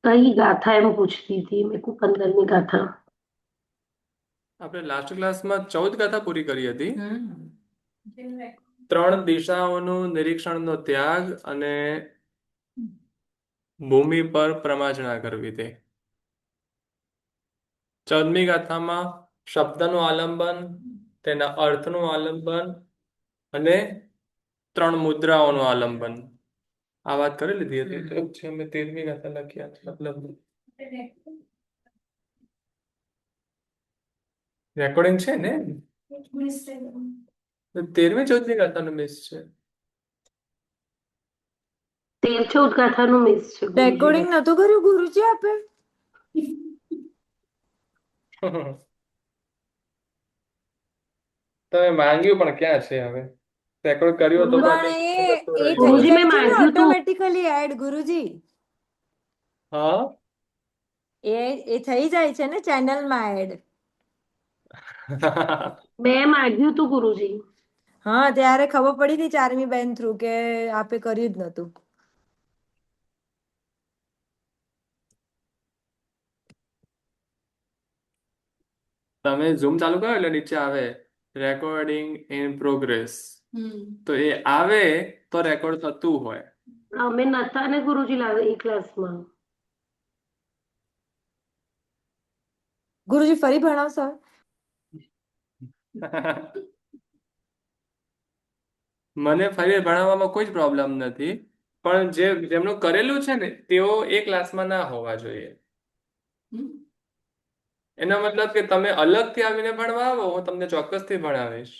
कई गाथा एम पूछती थी मेरे को 15वीं गाथा। આપણે લાસ્ટ ક્લાસમાં 14 ગાથા પૂરી કરી હતી. હમ 3 દિશાઓનું નિરીક્ષણનો ત્યાગ અને ભૂમિ પર પ્રમાજણા કરવી તે. 14મી ગાથામાં શબ્દનું આલંબન, તેના અર્થનું આલંબન અને 3 મુદ્રાઓનું આલંબન આ વાત કરી લીધી હતી. તો છે મેં 13મી ગાથા લખ્યા મતલબ રેકોર્ડિંગ છે ને? 13મી 14મી ગાથાનો મિસ છે. 13-14 ગાથાનું મિસ છે ગુરુજી. રેકોર્ડિંગ નતું કર્યું ગુરુજી આપે? તમે માંગ્યું પણ ક્યાં છે હવે? રેકોર્ડ કર્યો તો પણ એ થઈ ગુરુજી જાય મેં છે ને માંગ્યું તું. ઓટોમેટિકલી એડ ગુરુજી. હા એ થઈ જાય છે ને ચેનલમાં એડ. મેં માંગ્યું તું ગુરુજી. હા ત્યારે ખબર પડી હતી ચારમી બેન થ્રુ કે આપે કર્યું જ નતું. તમે ઝૂમ ચાલુ કરો એટલે નીચે આવે રેકોર્ડિંગ ઇન પ્રોગ્રેસ. તો એ આવે તો રેકોર્ડ થતું હોય. અમે નતા ને ગુરુજી લાવે એ ક્લાસમાં. ગુરુજી ફરી ભણાવશો? મને ફરી ભણાવવામાં કોઈ જ પ્રોબ્લેમ નથી, પણ જેમનું કરેલું છે ને તેઓ એ ક્લાસમાં ના હોવા જોઈએ. એનો મતલબ કે તમે અલગથી આવીને ભણવા આવો, હું તમને ચોક્કસથી ભણાવીશ.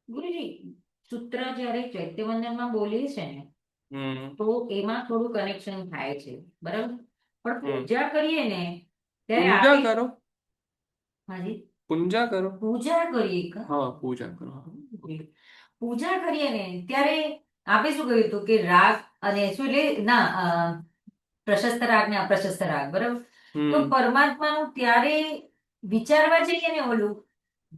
ગુરુજી સૂત્ર જ્યારે ચૈત્યવંદનમાં બોલીએ છે ને તો એમાં થોડું કનેક્શન થાય છે, બરાબર? પણ પૂજા કરીએ ને ત્યારે પૂજા કરો. હાજી પૂજા કરો. પૂજા કરીએ હા પૂજા કરો. પૂજા કરીએ ને ત્યારે આપે શું કહ્યું હતું કે રાગ અને શું એટલે ના પ્રશસ્ત રાગ ને અપ્રશસ્ત રાગ, બરાબર? તો પરમાત્માનું ત્યારે વિચારવા જઈએ ને ઓલું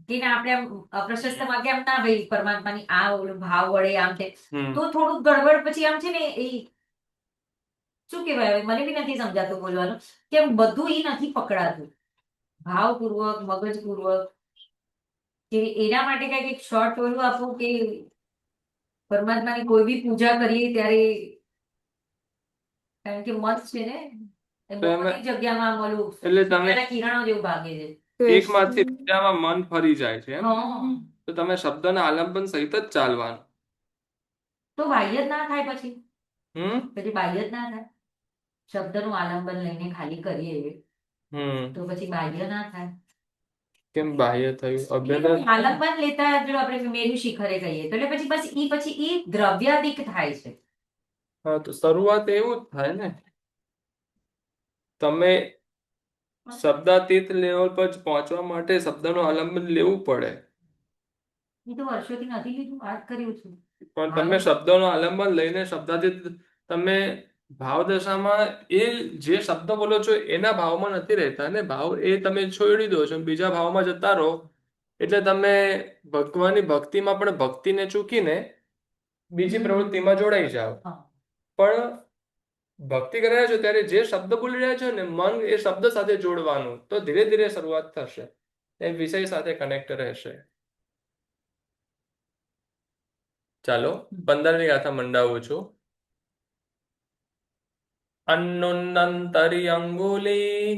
કે આપણે આમ અપ્રશસ્તમાં કે આમ ના ભાઈ પરમાત્માની આ ઓલું ભાવ વડે આમ છે તો થોડુંક ગડબડ પછી આમ છે ને એ શું કહેવાય, મને બી નથી સમજાતું બોલવાનું કે બધું એ નથી પકડાતું ભાવપૂર્વક મગજપૂર્વક. કે એના માટે કઈક એક શોર્ટ ઓલું આપું કે પરમાત્માની કોઈ બી પૂજા કરીએ ત્યારે, કારણ કે મત છે ને બધી જગ્યામાં મળું એટલે તમે કિરણો જેવું ભાગે છે, એકમાંથી બીજામાં મન ફરી જાય છે એમ? તો તમે શબ્દના આલંબન સહિત જ ચાલવાનું. તો બાહ્ય જ ના થાય પછી બાહ્ય જ ના થાય. શબ્દનું આલંબન લઈને ખાલી કરીએ તો પછી બાહ્ય ના થાય. કેમ બાહ્ય થયું? આલંબન લેતા જો આપણે મેરુ શિખરે કહીએ તો એટલે પછી ઈ દ્રવ્યાદિક થાય છે. હા તો શરૂઆત એવું જ થાય ને. તમે શબ્દાતીત લેવલ પર પહોંચવા માટે શબ્દનું આલંબન લેવું પડે. એ તો વર્ષોથી નથી લીધું, વાત કર્યું છું. પણ તમે શબ્દોનું આલંબન લઈને શબ્દાતીત તમે ભાવ દશામાં એ જે શબ્દ બોલો છો એના ભાવમાં નથી રહેતા ને. ભાવ એ તમે છોડી દો છો, બીજા ભાવમાં જતા રહો એટલે તમે ભગવાનની ભક્તિમાં પણ ભક્તિને ચૂકીને બીજી પ્રવૃત્તિમાં જોડાઈ જાઓ. પણ ભક્તિ કરી રહ્યા છો ત્યારે જે શબ્દ બોલી રહ્યા છો ને મન એ શબ્દ સાથે જોડવાનું, તો ધીરે ધીરે શરૂઆત થશે, એ વિષય સાથે કનેક્ટ રહેશે. ચાલો 15મી ગાથા મંડાવું છું. અન્નુન્નંતરી અંગુલી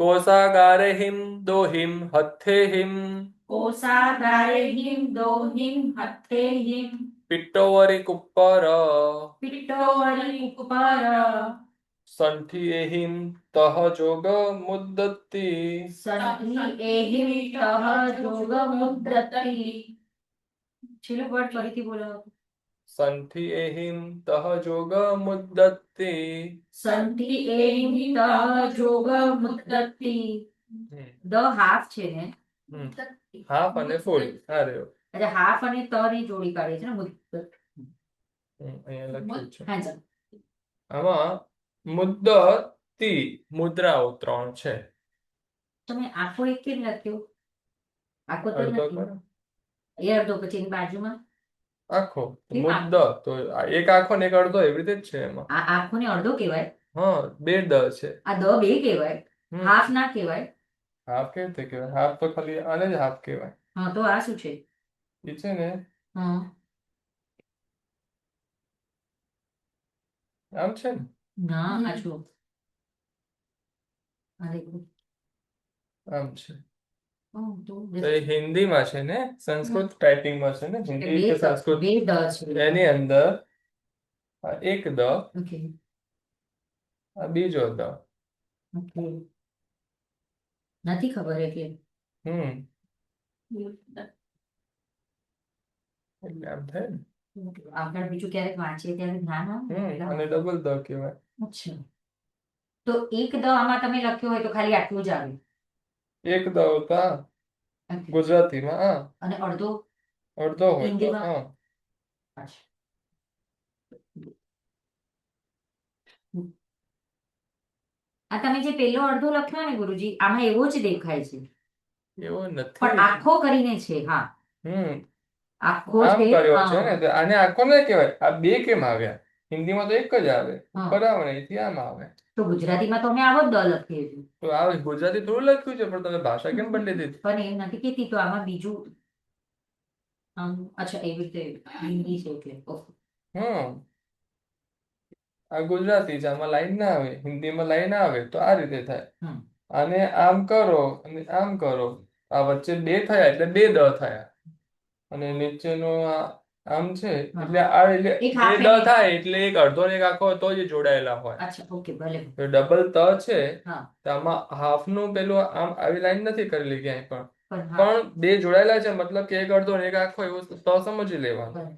કોષાગારે હિમ દોહિમ હથે હિમ પિટ્ટોવરી કુપ્પર સંઠી એહિમ તહ જોગ મુદ્દતી. છેલ્લું વર્ડ ફરીથી બોલો. સંઠી એહિમ તહ જોગ મુદ્દતી. દ હાફ છે ને, હાફ અને ફૂલ. અરે એટલે હાફ અને ત ની જોડી કાઢી છે ને મુદ્દત. અહીંયા લખ્યું છે. હા સર. આમાં મુદ્દતી મુદ્રાઓ 3 છે. તમે આખો એક કેમ લખ્યો? આખો તો અડધો નથી. કરો એ અડધો પછી એની બાજુમાં આખો કેમ મુદ્દ આખો? તો આ એક આખો ને એક અડધો એવી રીતે જ છે એમાં. આ આખો ને અડધો કહેવાય, હા, બે દ છે. આ દ બે કહેવાય, હમ હાફ ના કહેવાય. હાફ કેવી રીતે કહેવાય? હાફ તો ખાલી આને જ હાફ કહેવાય. હા તો આ શું છે? એ છે ને હા આમ છે ને ના આ જુઓ, આ દેખો. આમ છે. ઓહ, તો તો એ હિન્દીમાં છે ને, સંસ્કૃત ટાઈપિંગમાં છે ને, હિન્દી કે સંસ્કૃત, બે દ છે. એની અંદર આ એક દ, ઓકે આ બીજો દ. ઓકે, નથી ખબર એટલે. હમ એટલે આમ થાય ને. આગળ બીજું ક્યારેક વાંચીએ ત્યારે ધ્યાન આવે ને એટલે. અને ડબલ દ કહેવાય. અચ્છા, તો એક દ આમાં તમે લખ્યો હોય તો ખાલી આટલું જ આવે. એક દ હોતા Okay. ગુજરાતીમાં આ, અને અડધો અડધો હોય તો હિન્દીમાં? આ. અચ્છા. આ તમે જે પેલો અડધો લખ્યો ને ગુરુજી, આમાં એવો જ દેખાય છે, એવો પણ નથી. આખો કરીને છે. હા હમ આખો આમ છે. કર્યો હા, છે ને, તો આને આખો ના કહેવાય. આ બે કેમ આવ્યા? હિન્દીમાં તો એક જ આવે, હા. બરાબર, અહીંથી આમ આવે. તો ગુજરાતીમાં તો અમે આવો જ દ લખીએ છીએ, તો આ ગુજરાતી થોડું લખ્યું છે, પણ તમે ભાષા કેમ બદલી દીધી? પણ એમ નથી કહેતી. તો આમાં બીજું અચ્છા એવી રીતે હિન્દી છે એટલે ઓકે. હમ આ ગુજરાતી છે, આમાં લાઈન ના આવે, હિન્દીમાં લાઈન આવે, તો આ રીતે થાય. હમ. આને આમ કરો અને આમ કરો, આ વચ્ચે બે થયા એટલે બે દ થયા. અને નીચેનો આ આમ છે હા. એટલે આ એટલે એક બે હાફ દ એને- થાય એટલે એક અડધો ને એક આખો તો જ જોડાયેલા હોય. અચ્છા ઓકે ભલે. તો ડબલ ત છે, હા તો આમાં હાફ નું પેલું આમ આવી લાઈન નથી કરેલી ક્યાંય પણ. પણ હા પણ બે જોડાયેલા છે, મતલબ કે એક અડધો ને એક આખો એવું તો સમજી લેવાનું. ભલે.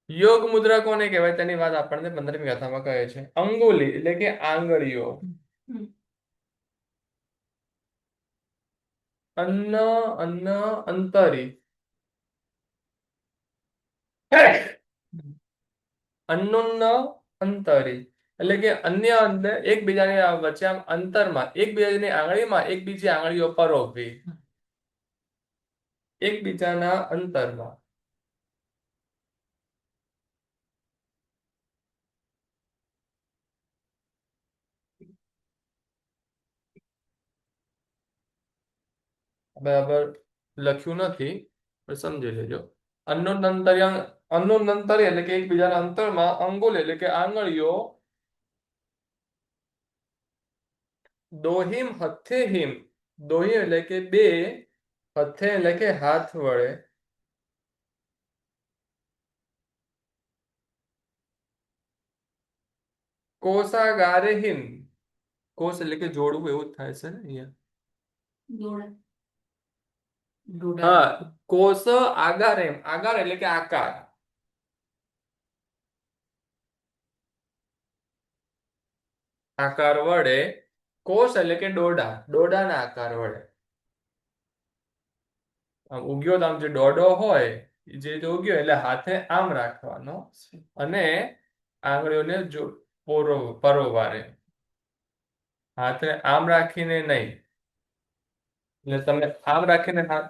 યોગ મુદ્રા કોને કહેવાય તેની વાત આપણને 15મી ગાથામાં કહે છે. અંગુલી એટલે કે આંગળીઓ. હમ. અન્ન અન્ન અંતરી, અન્નોન્ન અંતરી એટલે કે અન્ય અંદર એકબીજાની વચ્ચે આમ અંતરમાં, એકબીજાની આંગળીમાં એકબીજી આંગળીઓ પરોવવી, એકબીજાના અંતરમાં. બરાબર લખ્યું નથી પણ સમજી લેજો. અન્નોન્નંતર્ય, અન્નોન્નંતર્ય એટલે કે એકબીજાના અંતરમાં, અંગુલ એટલે કે આંગળીઓ, દોહિમ હથે હિમ, દોહિમ એટલે કે બે, હથે એટલે કે હાથ વડે, કોષાગારે હિમ, કોષ એટલે કે જોડવું એવું જ થાય છે ને અહીંયા. જોડે. ડોડા. હા, કોષ આગારે, આગાર એટલે કે આકાર, આકાર વડે, કોષ એટલે કે દોડા, દોડાના આકાર વડે. આમ ઉગ્યો તો આમ જે દોડો હોય, જે રીતે ઉગ્યો એટલે હાથે આમ રાખવાનો અને આંગળીઓને જો પરોવારે, હાથે આમ રાખીને નહીં. એટલે તમે આમ રાખીને હાથ,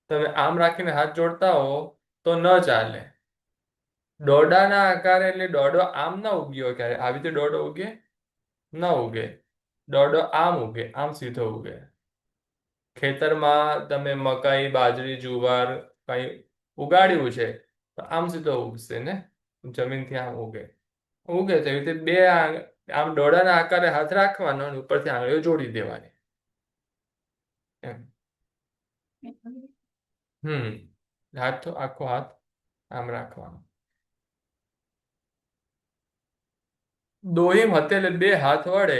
તમે આમ રાખીને હાથ જોડતા હો તો ન ચાલે. દોડાના આકારે એટલે દોડો આમ ના ઉગ્યો, ક્યારે આવી રીતે દોડો ઉગે ન ઉગે. દોડો આમ ઉગે, આમ સીધો ઉગે. ખેતરમાં તમે મકાઈ, બાજરી, જુવાર કઈ ઉગાડ્યું છે તો આમ સીધો ઉગશે ને, જમીનથી આમ ઉગે. ઉગે તો એવી રીતે બે આમ દોડાના આકારે હાથ રાખવાનો અને ઉપરથી આંગળીઓ જોડી દેવાની એમ. હાથ તો આખો હાથ આમ રાખવાનો. દોહિમ હતે એટલે બે હાથ વડે,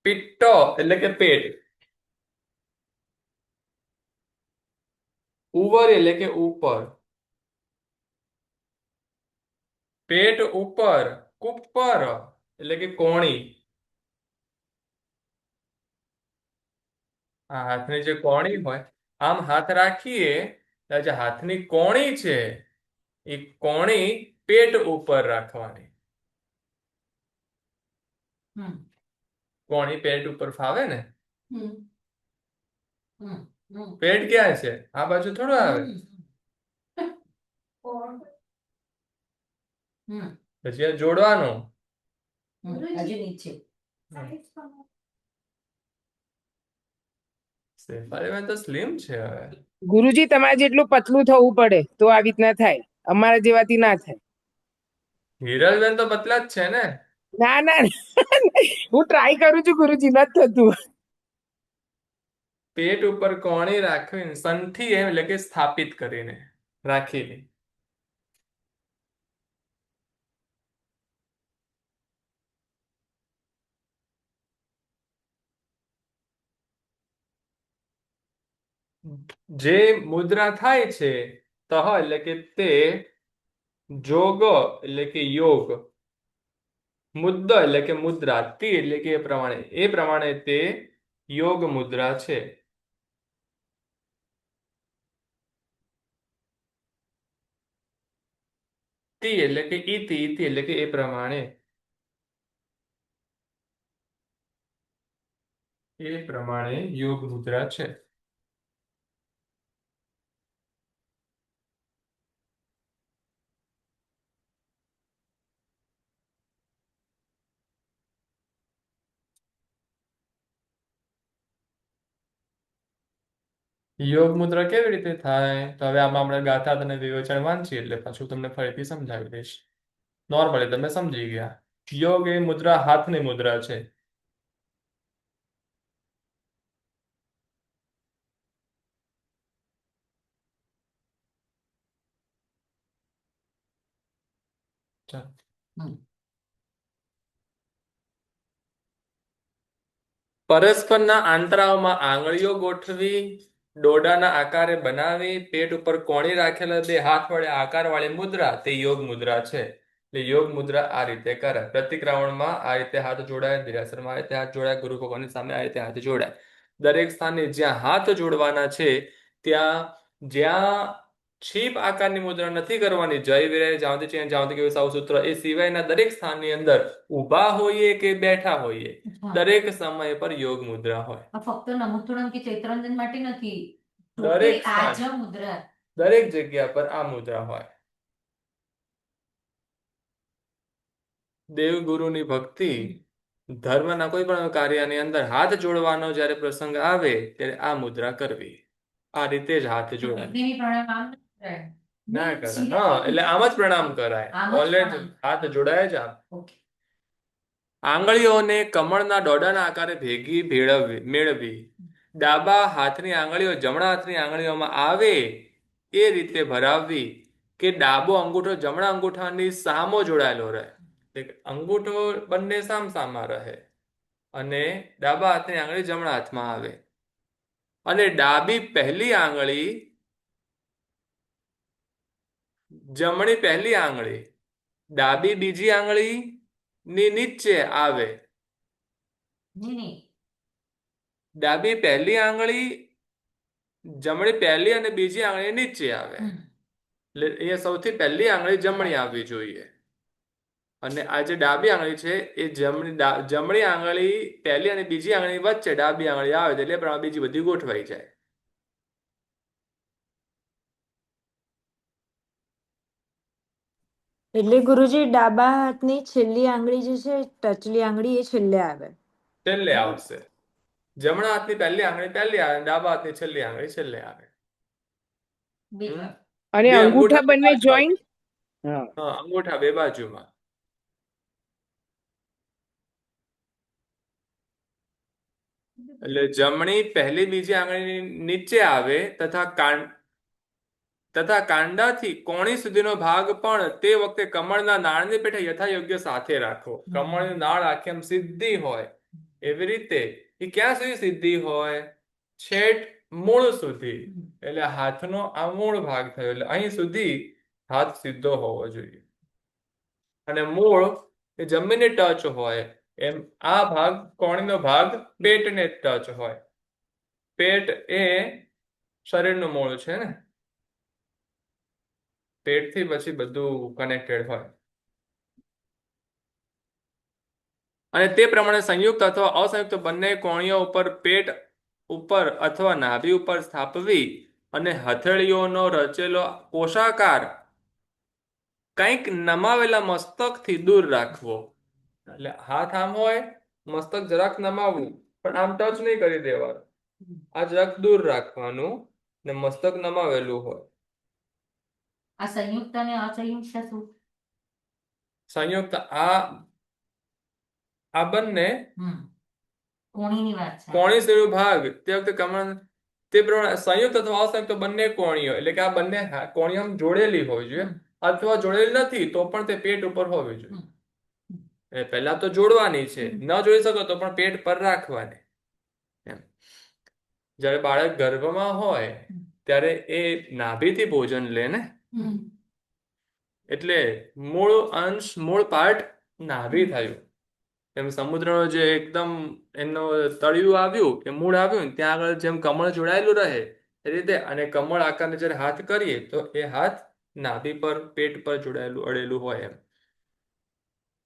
પિટ્ટો એટલે કે પેટ, ઉવર એટલે કે ઉપર, પેટ ઉપર, કુપ્પર એટલે કે કોણી. આ હાથની જે કોણી હોય, આમ હાથ રાખીએ એટલે જે હાથની કોણી છે એ કોણી પેટ ઉપર રાખવાની. હમ કોણી પેટ ઉપર ફાવે ને? હમ હમ હમ પેટ ક્યાં છે? આ બાજુ થોડું આવે. હમ પછી આ જોડવાનું. હજુ નીચે. શેફાલીબેન તો સ્લિમ છે હવે. ગુરુજી તમારે જેટલું પતલું થવું પડે તો આવી રીતના થાય, અમારા જેવાથી ના થાય. હિરલબેન તો પતલા જ છે ને. ના ના હું ટ્રાય કરું છું ગુરુજી, નથી થતું. પેટ ઉપર કોણી રાખીને સંથી એમ એટલે કે સ્થાપિત કરીને રાખીને. જે મુદ્રા થાય છે તહ એટલે કે તે, જોગ એટલે કે યોગ, મુદ્દ એટલે કે મુદ્રા, તિ એટલે કે એ પ્રમાણે તે યોગ મુદ્રા છે. તિ એટલે કે ઇતિ, ઇતિ એટલે કે એ પ્રમાણે, એ પ્રમાણે યોગ મુદ્રા છે. યોગ મુદ્રા કેવી રીતે થાય? તો હવે આમાં આપણે ગાથા અને વિવેચન વાંચીએ એટલે પાછું તમને ફરીથી સમજાવી દઈશ. નોર્મલી તમે સમજી ગયા. યોગ એ મુદ્રા હાથની મુદ્રા છે. ચાલો. પરસ્પરના આંતરાઓમાં આંગળીઓ ગોઠવી, દોરડાના આકારે બનાવી, પેટ ઉપર કોણી રાખેલા બે હાથ વડે આકારવાળી મુદ્રા તે યોગ મુદ્રા છે. એટલે યોગ મુદ્રા આ રીતે કરાય. પ્રતિક્રમણમાં આ રીતે હાથ જોડાય, ધીરાસનમાં આ રીતે હાથ જોડાય, ગુરુ ભગવાનની સામે આ રીતે હાથ જોડાય. દરેક સ્થાને જ્યાં હાથ જોડવાના છે જ્યાં છીપ આકારની મુદ્રા નથી કરવાની, જય વિરય જાવતી ચેન જાવતી કેવું સાવ સૂત્ર, એ સિવાયના દરેક સ્થાનની અંદર ઊભા હોઈએ કે બેઠા હોઈએ દરેક સમય પર યોગ મુદ્રા હોય. આ ફક્ત નમોસ્તુણમ કે ચૈત્રંજન માટે નથી, દરેક આ સ્થાન, જ મુદ્રા. દરેક જગ્યા પર આ મુદ્રા હોય. દેવગુરુની ભક્તિ, ધર્મના કોઈ પણ કાર્યની અંદર હાથ જોડવાનો જ્યારે પ્રસંગ આવે ત્યારે આ મુદ્રા કરવી. આ રીતે જ હાથ જોડાય. દેવી પ્રણામ આમ ન કરાય. ના કરાય. હા, એટલે આમ જ પ્રણામ કરાય. આમ જ ઓલરેડી પ્રણામ. હાથ જોડાય જ આમ. Okay. આંગળીઓને કમળના દોરડાના આકારે ભેગી મેળવી, ડાબા હાથની આંગળીઓ જમણા હાથની આંગળીઓમાં આવે એ રીતે ભરાવવી કે ડાબો અંગૂઠો જમણા અંગૂઠાની સામો જોડાયેલો રહે. એટલે અંગૂઠો બંને સામસામા રહે અને ડાબા હાથની આંગળી જમણા હાથમાં આવે અને ડાબી પહેલી આંગળી જમણી પહેલી આંગળી ડાબી બીજી આંગળી ની નીચે આવે. નહીં. ડાબી પહેલી આંગળી જમણી પહેલી અને બીજી આંગળી નીચે આવે. એટલે અહીંયા સૌથી પહેલી આંગળી જમણી આવવી જોઈએ અને આ જે ડાબી આંગળી છે એ જમણી આંગળી પહેલી અને બીજી આંગળી વચ્ચે ડાબી આંગળી આવે એટલે પ્રમાણે બીજી બધી ગોઠવાઈ જાય. એટલે ગુરુજી ડાબા હાથની છેલ્લી આંગળી જે છે ટચલી આંગળી એ છેલ્લે આવે. છેલ્લે આવશે. જમણા હાથની પહેલી આંગળી પહેલી આવે, ડાબા હાથની છેલ્લી આંગળી છેલ્લે આવે. અને બે અંગૂઠા બે બંને બાજુ. જોઈન્ટ. હા, હા, અંગૂઠા બે બાજુમાં. એટલે જમણી પહેલી બીજી આંગળીની નીચે આવે તથા કાંડાથી કોણી સુધીનો ભાગ પણ તે વખતે કમળના નાળની પેઠે યથાયોગ્ય સાથે રાખવો. કમળની નાળ આખી આમ સીધી હોય એવી રીતે. એ ક્યાં સુધી સીધી હોય? છેક મૂળ સુધી. એટલે હાથનો આ મૂળ ભાગ થયો એટલે અહીં સુધી હાથ સીધો હોવો જોઈએ અને મૂળ એ જમીનને ટચ હોય એમ આ ભાગ કોણીનો ભાગ પેટને ટચ હોય. પેટ એ શરીરનું મૂળ છે ને, પેટથી પછી બધું કનેક્ટેડ હોય. અને તે પ્રમાણે સંયુક્ત અથવા અસંયુક્ત બંને કોણીઓ ઉપર પેટ ઉપર અથવા નાભી ઉપર સ્થાપવી અને હથેળીઓનો રચેલો કોષાકાર કંઈક નમાવેલા મસ્તકથી દૂર રાખવો. એટલે હાથ આમ હોય, મસ્તક જરાક નમાવવું, પણ આમ ટચ નહીં કરી દેવાનું. આ જરાક દૂર રાખવાનું ને મસ્તક નમાવેલું હોય. આ સંયુક્ત અને અસંયુક્ત શું? સંયુક્ત આ બંને કોણીની વાત છે. કોણી શિરો ભાગ તે વખતે કમળ તે પ્રમાણે સંયુક્ત અથવા અસંયુક્ત બંને કોણીઓ, એટલે કે આ બંને કોણીઓ આમ જોડેલી હોવી જોઈએ, અથવા જોડેલી નથી તો પણ તે પેટ ઉપર હોવી જોઈએ. પહેલા તો જોડવાની છે, ન જોડી શકો તો પણ પેટ પર રાખવાની. એમ જ્યારે બાળક ગર્ભમાં હોય ત્યારે એ નાભીથી ભોજન લે ને, એટલે મૂળ પાર્ટ નાભી થયું. એમ સમુદ્રનો જે એકદમ એનો તળિયું આવ્યું કે મૂળ આવ્યું ને ત્યાં આગળ જેમ કમળ જોડાયેલું રહે એ રીતે, અને કમળ આકારને જ્યારે હાથ કરીએ તો એ હાથ નાભી પર પેટ પર જોડાયેલું અડેલું હોય એમ.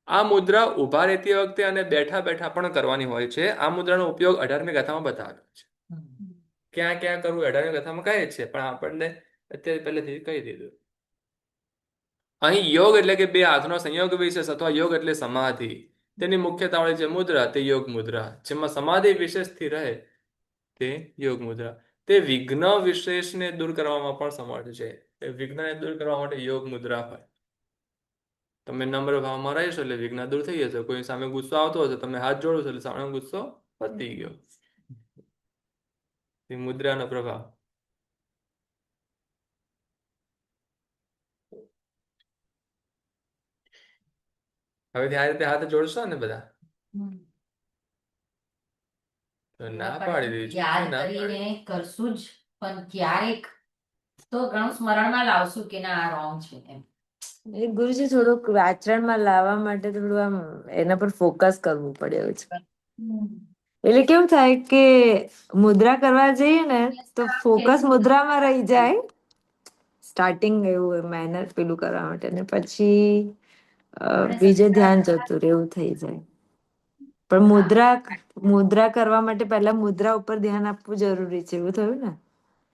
આ મુદ્રા ઊભા રહેતી વખતે અને બેઠા બેઠા પણ કરવાની હોય છે. આ મુદ્રાનો ઉપયોગ 18મી ગાથામાં બતાવ્યો છે. ક્યાં ક્યાં કરવું 18મી ગાથામાં કહે છે, પણ આપણને અત્યારે પહેલેથી કહી દીધું. અહીં યોગ એટલે કે બે હાથનો સંયોગ વિશેષ અથવા યોગ એટલે સમાધિ. તેની મુખ્ય તાવડી જે મુદ્રા તે યોગ મુદ્રા, જેમાં સમાધિ વિશેષથી રહે તે યોગ મુદ્રા. તે વિઘ્ન વિશેષને દૂર કરવામાં પણ સમર્થ છે. વિઘ્નને દૂર કરવા માટે યોગ મુદ્રા હોય. તમે નમ્ર ભાવમાં રહીશો એટલે વિઘ્ન દૂર થઈ જશે. કોઈ સામે ગુસ્સો આવતો હશે, તમે હાથ જોડો છો એટલે સામે ગુસ્સો પતી ગયો. એ મુદ્રાનો પ્રભાવ. હવે આ રીતે હાથ જોડશો ને બધા, તો ના પાડી દીધી. યાદ કરીને કરશું જ, પણ ક્યારેક તો ઘણું સ્મરણમાં લાવશું કે ના આ રોંગ છે એમ. એ ગુરુજી થોડુંક આચરણમાં લાવવા માટે થોડું આમ એના પર ફોકસ કરવું પડે એવું છે. એટલે કેવું થાય કે મુદ્રા કરવા જઈએ ને તો ફોકસ મુદ્રામાં રહી જાય સ્ટાર્ટિંગ એવું મેનર પેલું કરવા માટે, ને પછી બીજે ધ્યાન જતું રહે એવું થઈ જાય. પણ મુદ્રા કરવા માટે પહેલા મુદ્રા ઉપર ધ્યાન આપવું જરૂરી છે, એવું થયું ને?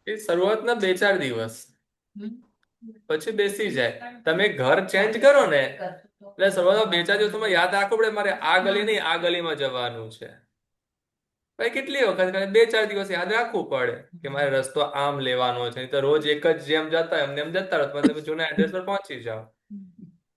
એ શરૂઆતના 2-4 દિવસ પછી બેસી જાય. તમે ઘર ચેન્જ કરો ને એટલે શરૂઆતમાં 2-4 દિવસમાં યાદ રાખવું પડે મારે આ ગલી નહીં આ ગલીમાં જવાનું છે. ભાઈ કેટલી વખત 2-4 દિવસ યાદ રાખવું પડે કે મારે રસ્તો આમ લેવાનો છે. નહીં તો રોજ એક જ જેમ જતા એમને એમ જતા રહો, તમે જૂના એડ્રેસ પર પહોંચી જાઓ.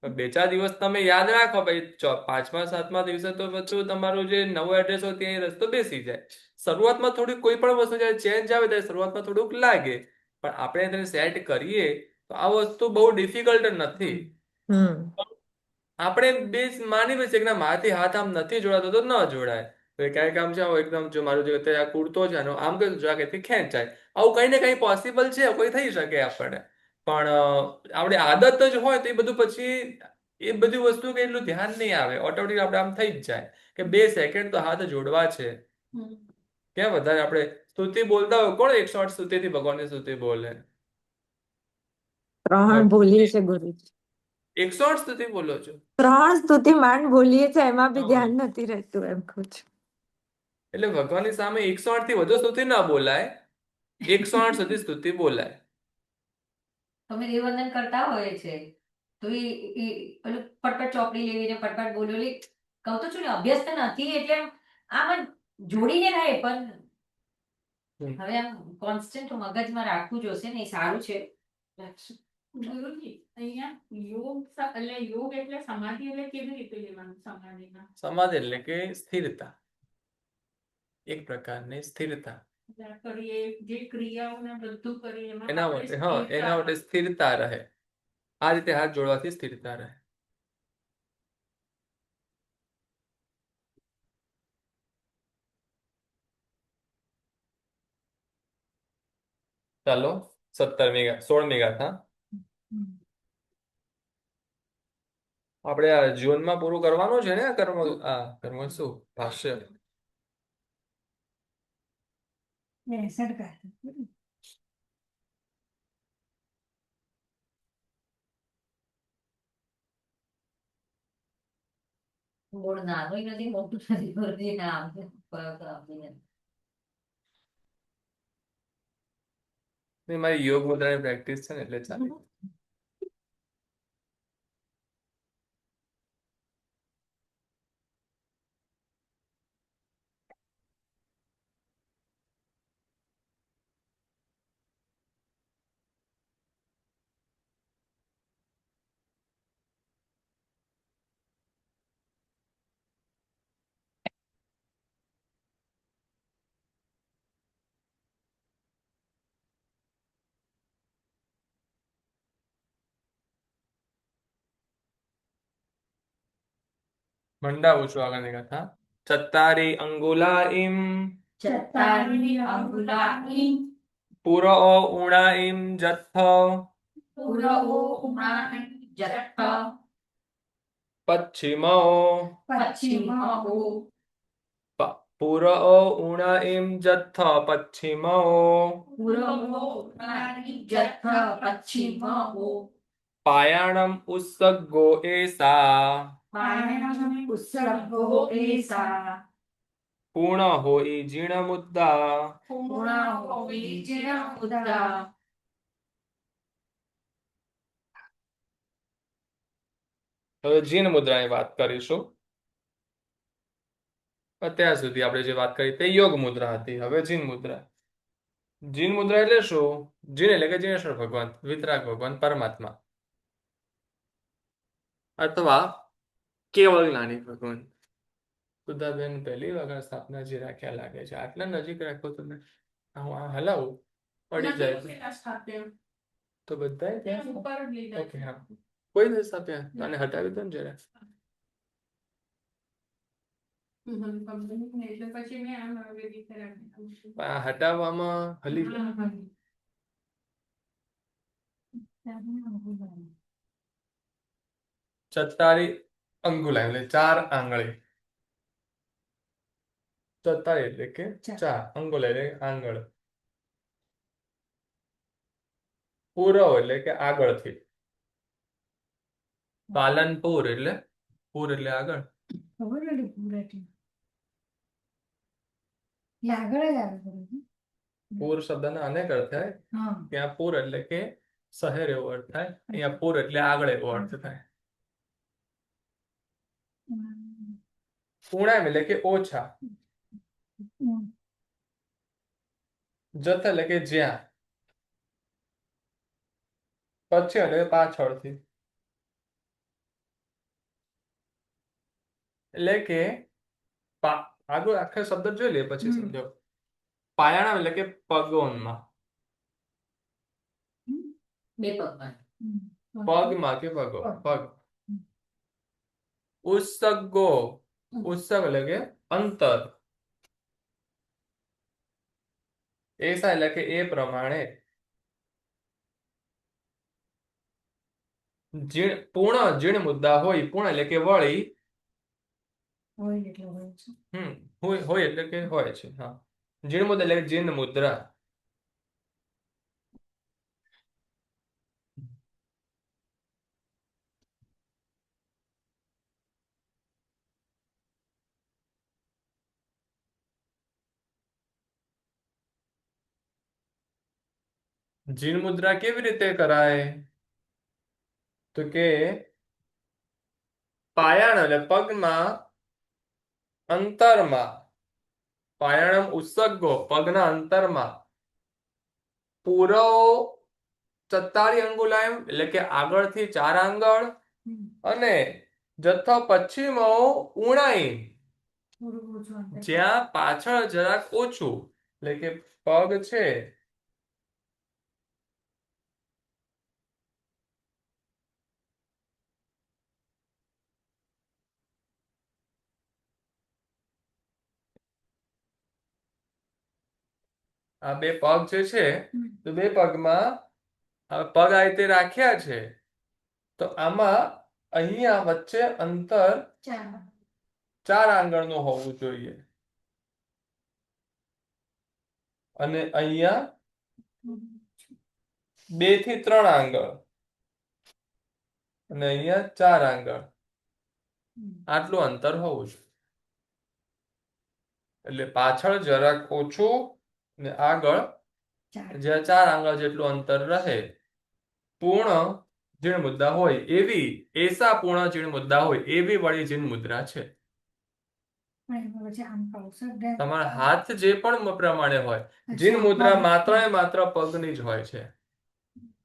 2-4 દિવસ તમે યાદ રાખો, ભાઈ 5મા-7મા દિવસે તો બધું તમારું જે નવો એડ્રેસ હોય ત્યાં રસ્તો બેસી જાય. શરૂઆતમાં થોડી કોઈ પણ વસ્તુ જયારે ચેન્જ આવે ત્યારે શરૂઆતમાં થોડુંક લાગે, પણ આપણે તેને સેટ કરીએ તો આ વસ્તુ બહુ ડિફિકલ્ટ નથી. આપણે બે માની છે કે મારાથી હાથ આમ નથી જોડાતો તો ન જોડાય. ક્યારેક આમ છે એકદમ, જો મારું જે અત્યારે આ કુર્તો છે આમ કઈ જરાક એથી ખેંચાય, આવું કઈ ને કઈ પોસિબલ છે, કોઈ થઈ શકે આપણને. પણ આપણી આદત જ હોય તો એ બધું પછી એ બધી વસ્તુ કે એટલું ધ્યાન નહીં આવે, ઓટોમેટિક આપણે આમ થઈ જ જાય કે 2 સેકન્ડ તો હાથ જોડવા છે. ક્યાં વધારે આપણે સ્તુતિ બોલતા હોય, કોણ 108 સ્તુતિથી ભગવાનની સ્તુતિ બોલે? 3 બોલીએ છે ગુરુજી. 108 સ્તુતિ બોલો છો? 3 સ્તુતિ માંડ બોલીએ છે, એમાં બી ધ્યાન નથી રહેતું એમ કહું છું. એટલે ભગવાનની સામે 108 થી વધુ સ્તુતિ ના બોલાય, 108 સુધી સ્તુતિ બોલાય. તમે દેવવંદન કરતા હોય છે તો એ પેલું પટપટ ચોપડી લેવીને પટપટ બોલેલી કહું તો છું ને, અભ્યાસ તો નથી એટલે આમ જોડીને રહે, પણ હવે આમ કોન્સ્ટન્ટ મગજમાં રાખવું જોશે ને, એ સારું છે. ગુરુજી અહીંયા યોગ એટલે સમાધિ એટલે કેવી રીતે લેવાનું? સમાધિ એટલે કે સ્થિરતા, એક પ્રકારની સ્થિરતા. કરીએ જે ક્રિયાઓને બધું કરીએ એના માટે સ્થિરતા રહે. આ રીતે હાથ જોડવાથી સ્થિરતા રહે. ચાલો 16મી ગાથા આપણે આ જીવનમાં પૂરું કરવાનું છે ને. કર્મ શું ભાષ્ય? મૂળ નાનું નથી મોટું નથી ગુરુજી નામ છે તો આપી નથી. નહીં, મારી યોગ મુદ્રાની પ્રેક્ટિસ છે ને એટલે ચાલે. મંડાવું છું આગળની કથા. ચત્તારી અંગુલાઈમ ચત્તારી અંગુલાની પુરો ઉણાઈમ જથ્થ પુરો ઉમાન જઠ્ઠ પશ્ચિમો પશ્ચિમો પુરો ઉણાઈમ જથ્થ પશ્ચિમો પુરો ઉમાની જઠ્ઠ પશ્ચિમો પાયાણમ ઉત્સગો એસા પાયણમ ઉત્સર્ગો એસા પૂર્ણ હોઈ જીણ મુદ્દા. પૂર્ણ હોવી જીણ મુદ્દા. હવે જીન મુદ્રાની વાત કરીશું. અત્યાર સુધી આપણે જે વાત કરી તે યોગ મુદ્રા હતી. હવે જીન મુદ્રા. જીન મુદ્રા એટલે શું? જીન એટલે કે જીનેશ્વર ભગવાન, વિતરાગ ભગવાન, પરમાત્મા અથવા કેવળ જ્ઞાની ભગવાન. સુધાબેન પહેલી વખત સ્થાપનાજી રાખ્યા લાગે છે. આટલા નજીક રાખો તમે. હું આ હલાવું પડી જાય તો બધા ઉપર જ લીધા ઓકે. હા, કોઈ નથી સ્થાપ્યા. આને હટાવી દો ને જરા. એટલે પછી મેં આમ આવી રીતે રાખી. આ હટાવવામાં હલી ચત્તારી અંગુલાઈ એટલે 4 આંગળી. ચત્તારી એટલે કે 4, અંગુલાઈ એટલે આંગળ. પૂરવ એટલે કે આગળથી. પાલનપુર એટલે પૂર એટલે આગળ. પૂર શબ્દના અનેક અર્થ થાય. ત્યાં પૂર એટલે કે શહેર એવો અર્થ થાય. અહીંયા પૂર એટલે આગળ એવો અર્થ થાય. પૂર્ણામ એટલે કે ઓછા. જથ એટલે કે જ્યાં. પછી એટલે પાછળથી. એટલે કે આગળ આખા શબ્દ જોઈ લે પછી સમજો. પાયાણામ એટલે કે પગોમાં. બે પગમાં પગમાં કે પગો પગ. ઉત્સગો ઉત્સગ એટલે કે અંતર. એસા એટલે કે એ પ્રમાણે. પૂર્ણ જીણ મુદ્દા હોય. પૂર્ણ એટલે કે વળી. હોય એટલે કે હોય છે. હા, જીણ મુદ્દા એટલે કે જીન મુદ્રા. જીન મુદ્રા કેવી રીતે કરાય? તો કે પાયાણ એટલે પગમાં અંતરમાં. પાયાણમ ઉત્સગો પગના અંતરમાં. પૂરવ ચત્તારી અંગુલાયમ એટલે કે આગળથી 4 આંગળ. અને જથ્થો પશ્ચિમો ઉણાઈ જ્યાં પાછળ જરાક ઓછું. એટલે કે પગ છે આ બે પગ જે છે તો બે પગમાં પગ આ રીતે રાખ્યા છે. તો આમાં અહીંયા વચ્ચે અંતર 4 આંગળનું હોવું જોઈએ. અને અહીંયા 2 થી 3 આંગળ. અને અહીંયા 4 આંગળ. આટલું અંતર હોવું જોઈએ. એટલે પાછળ જરાક ઓછું ને આગળ જ્યાં 4 આંગળ જેટલું અંતર રહે. પૂર્ણ જીણ મુદ્રા હોય એવી, એસા પૂર્ણ જીણ મુદ્રા હોય એવી વળી જીણ મુદ્રા છે. તમારા હાથ જે પણ પ્રમાણે હોય, જીન મુદ્રા માત્ર ને માત્ર પગની જ હોય છે.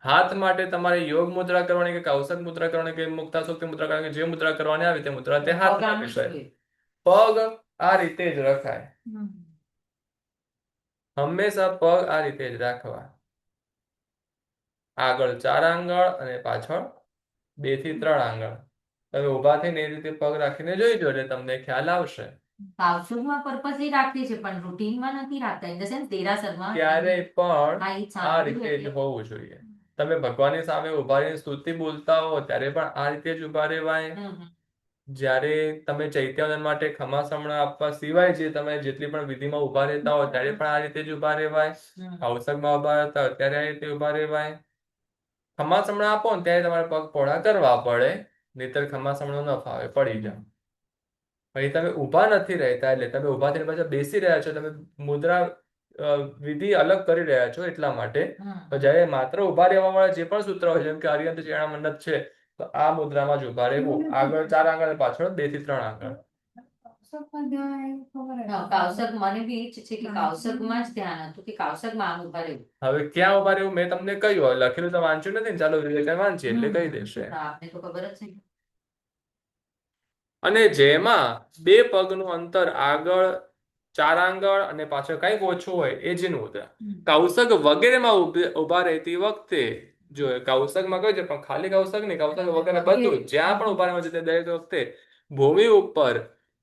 હાથ માટે તમારે યોગ મુદ્રા કરવાની કે કૌશક મુદ્રા કરવાની કે મુક્તાશોક્તિ મુદ્રા કરવાની કે જે મુદ્રા કરવાની આવે તે મુદ્રા તે હાથમાં વિષય. પગ આ રીતે જ રખાય. હંમેશા પગ આ રીતે જ રાખવા. આગળ 4 આંગળ અને પાછળ 2 થી 3 આંગળ. તમે ઊભા થઈને એ રીતે પગ રાખીને જોઈજો એટલે તમને ખ્યાલ આવશે. કાવસુમાં પર્પસ એ રાખીએ છે પણ રૂટીનમાં નથી રાખતા. ઇન ધ સેન્સ દેરાસરમાં ક્યારેય પણ હા, ઈ આ સાંભળ્યું રીતે જ એટલે. હોવું જોઈએ. તમે ભગવાનની સામે ઉભા રહીને સ્તુતિ બોલતા હો ત્યારે પણ આ રીતે જ ઉભા રહેવાય. જ્યારે તમે ચૈત્યવંદન માટે ખમાસમણા આપવા સિવાય જે તમે જેટલી પણ વિધિમાં ઉભા રહેતા હો ત્યારે પણ આ રીતે જ ઉભા રહેવાય. કૌશકમાં ઉભા રહેતા હોય ત્યારે આ રીતે ઉભા રહેવાય. ખમાસમણા આપો ને ત્યારે તમારે પગ પહોળા કરવા પડે, નહીતર ખમાસમણો ન ફાવે, પડી જાવ. પછી તમે ઊભા નથી રહેતા એટલે તમે ઊભા થઈને પાછા બેસી રહ્યા છો, તમે મુદ્રા વિધિ અલગ કરી રહ્યા છો એટલા માટે. તો જ્યારે માત્ર ઊભા રહેવા વાળા જે પણ સૂત્ર હોય જેમ કે અરિયંત ચેણા મંડપ છે તો આ મુદ્રામાં જ ઊભા રહેવું. આગળ 4 આંગળ અને પાછળ 2 થી 3 આંગળ. કાવસક મને બી ઈ જ છે કે કાવસકમાં જ ધ્યાન હતું કે કાવસકમાં આમ ઉભા રહેવું. હવે ક્યાં ઊભા રહેવું મેં તમને કહ્યું, લખેલું તો વાંચ્યું નથી ને, ચાલો વિવેકાનંદ વાંચીએ એટલે કહી દેશે. આપને તો ખબર જ છે. અને જેમાં 2 પગનું અંતર આગળ 4 આંગળ અને પાછળ કંઈક ઓછું હોય એ જીન મુદ્રા. કૌશક વગેરેમાં ઉભા રહેતી વખતે જો કૌશકમાં કહ્યું છે પણ ખાલી કૌશક નહીં, કૌશક વગેરે બધું જ્યાં પણ ઉભા રહેવા છે તે દરેક વખતે ભૂમિ ઉપર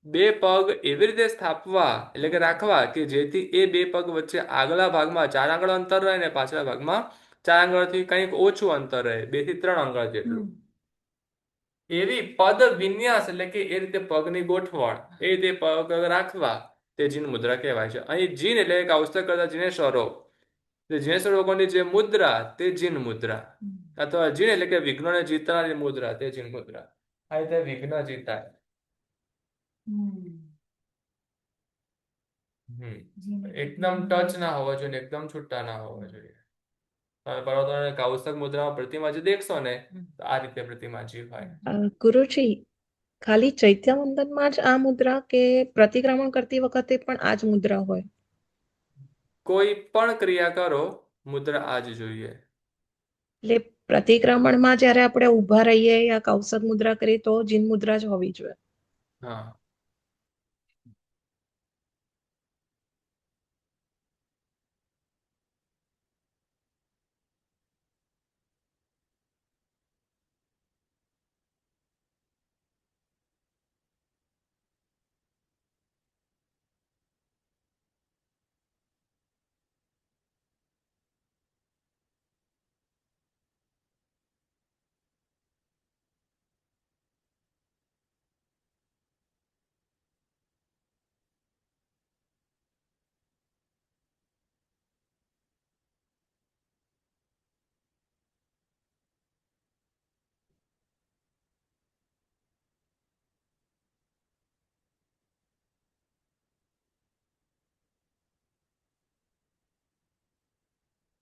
2 પગ એવી રીતે સ્થાપવા એટલે કે રાખવા કે જેથી એ 2 પગ વચ્ચે આગલા ભાગમાં 4 આંગળ અંતર રહે ને પાછલા ભાગમાં 4 આંગળથી કંઈક ઓછું અંતર રહે, 2 થી 3 આંગળ જેટલું. એવી પદ વિન્યાસ એટલે કે એ રીતે પગની ગોઠવણ, એ રીતે પગ રાખવા તે જીન મુદ્રા કહેવાય છે. અહીં જીન એટલે કૌશક કરતા જીનેશ્વરો, જીનેશ્વર લોકોની જે મુદ્રા તે જીન મુદ્રા, અથવા જીન એટલે કે વિઘ્નોને જીતનારી મુદ્રા તે જીન મુદ્રા. આ રીતે વિઘ્ન જીતાય. એકદમ ટચ ના હોવા જોઈએ, એકદમ છૂટા ના હોવા જોઈએ. તમે પર્વતોને કૌશક મુદ્રામાં પ્રતિમાજી દેખશો ને તો આ રીતે પ્રતિમાજી હોય. ગુરુજી, ખાલી ચૈત્યવંદનમાં જ આ મુદ્રા કે પ્રતિક્રમણ કરતી વખતે પણ આ જ મુદ્રા હોય? કોઈ પણ ક્રિયા કરો મુદ્રા આ જ જોઈએ. એટલે પ્રતિક્રમણમાં જ્યારે આપણે ઊભા રહીએ યા કૌશક મુદ્રા કરીએ તો જીન મુદ્રા જ હોવી જોઈએ. હા.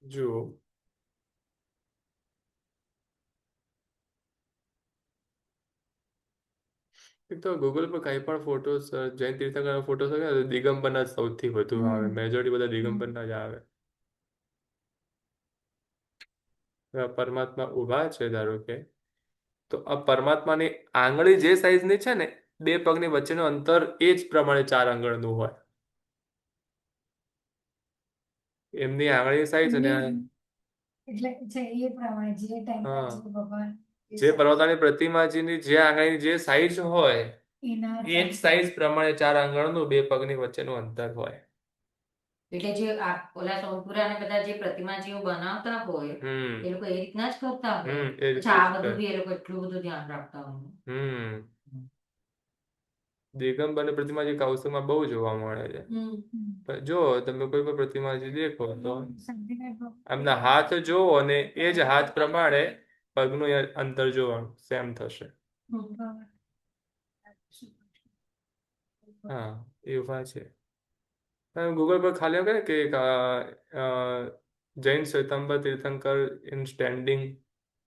જુઓ એક તો ગૂગલ પર કઈ પણ ફોટોસ જૈન તીર્થંકરના ફોટોસ હોય ને દિગંબરના જ સૌથી વધુ આવે, મેજોરિટી બધા દિગંબરના જ આવે. પરમાત્મા ઊભા છે ધારો કે, તો આ પરમાત્માની આંગળી જે સાઈઝની છે ને 2 પગની વચ્ચેનું અંતર એ જ પ્રમાણે 4 આંગળનું હોય. એમની આંગળી સાઈઝ અને જે પર્વતાની પ્રતિમાજીની જે આંગળીની જે સાઈઝ હોય એ જ સાઈઝ પ્રમાણે 4 આંગળનું 2 પગની વચ્ચેનું અંતર હોય. એટલે જે ઓલા સોમપુરા ને બધા જે પ્રતિમાજીઓ બનાવતા હોય એ લોકો એ રીતના જ કરતા હોય. એ રીતે આ જ બધું કરે. બી એ લોકો એટલું બધું ધ્યાન રાખતા હોય. દિગંબર પ્રતિમાજી કૌશકમાં બહુ જોવા મળે છે. પણ જો તમે કોઈ પણ પ્રતિમાજી દેખો તો એમના હાથ જોવો અને એ જ હાથ પ્રમાણે પગનું અંતર જોવાનું સેમ થશે. હા એ ઉભા છે. ગૂગલ પર ખાલી આવે ને કે જૈન શ્વેતાંબર તીર્થંકર ઇન સ્ટેન્ડિંગ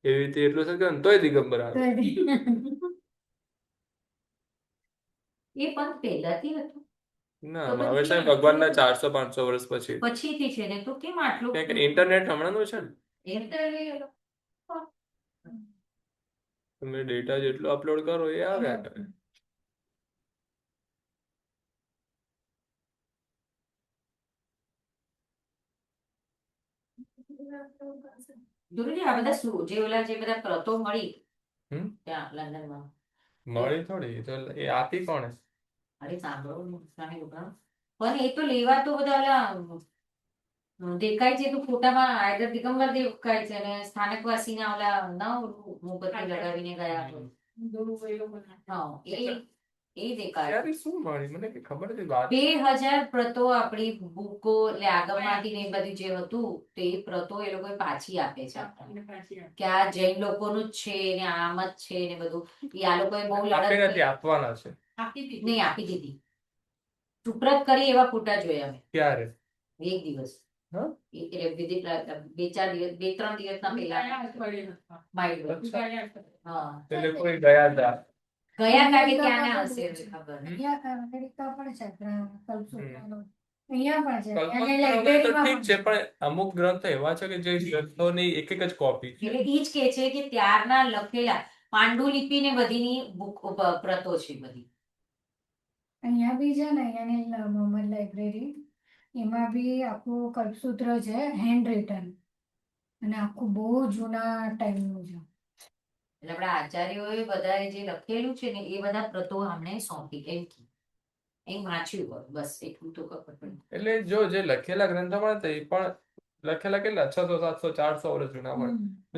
એવી રીતે એટલું છે ને તોય દિગંબર આવે. એ પંથ પહેલાથી હતું ના તો હવે છે પછી ને ભગવાનના 400-500 વર્ષ પછી. પછીથી છે ને તો કેમ આટલું કેમ કે ઇન્ટરનેટ હમણાંનું છે ને ઇન્ટરનેટ તમે ડેટા જેટલો અપલોડ કરો એ આવ્યા કરે. ગુરુજી આ બધા જે ઓલા જે બધા પ્રતો મળી હમ ત્યાં લંડનમાં મળી થોડી તો એ આપી કોણે? અરે સાંભળો ને, સામે ઉભા રહો. પણ એ તો લેવા તો બધા ઓલા દેખાય છે તો ફોટામાં આઈધર દિગંબર દેખાય છે અને સ્થાનકવાસીના ઓલા ના મોમબત્તી લગાવીને ગયા હોય. હા એ દેખાય. ત્યારે શું મળી મને કઈ ખબર નથી વાત. 2000 પ્રતો આપણી બુકો એટલે આગમમાંથી ને એ બધું જે હતું તે પ્રતો એ લોકો પાછી આપે છે આપણને. કે આ જૈન લોકોનું જ છે ને આમ જ છે ને બધું એ આ લોકોએ બહુ આપી લડત નથી આપવાના છે. નહીં આપી દીધી. સુપ્રત કરી એવા ફોટા જોયા અમે ક્યારે? એક દિવસ હા? એટલે વિધિ બે ત્રણ દિવસના પહેલા માઇન્ડ હા એટલે કોઈ ગયા હતા. ગયા હતા કે ક્યાંના હશે હવે ખબર નહીં. કલ્પના તો ઠીક છે પણ અમુક ગ્રંથો એવા છે કે જે ગ્રંથોની એક જ કોપી છે. એટલે ઈ જ કે છે કે ત્યારના લખેલા પાંડુલિપિ ને બધીની બુક પ્રતો છે બધી. અહીંયા બી છે ને અહીંયાની મોહમ્મદ લાઇબ્રેરી એમાં બી આખું કલ્પસૂત્ર છે હેન્ડ રિટન અને આખું બહુ જૂના ટાઈમનું છે. એટલે આપણા આચાર્યોએ બધાએ જે લખેલું છે ને એ બધા પ્રતો અમને સોંપી એમ વાંચ્યું હોય બસ એટલું તો ખબર પડી. એટલે જો જે લખેલા ગ્રંથો મળે એ પણ લખેલા કેટલા 600-700-400 વર્ષ જૂના મળે.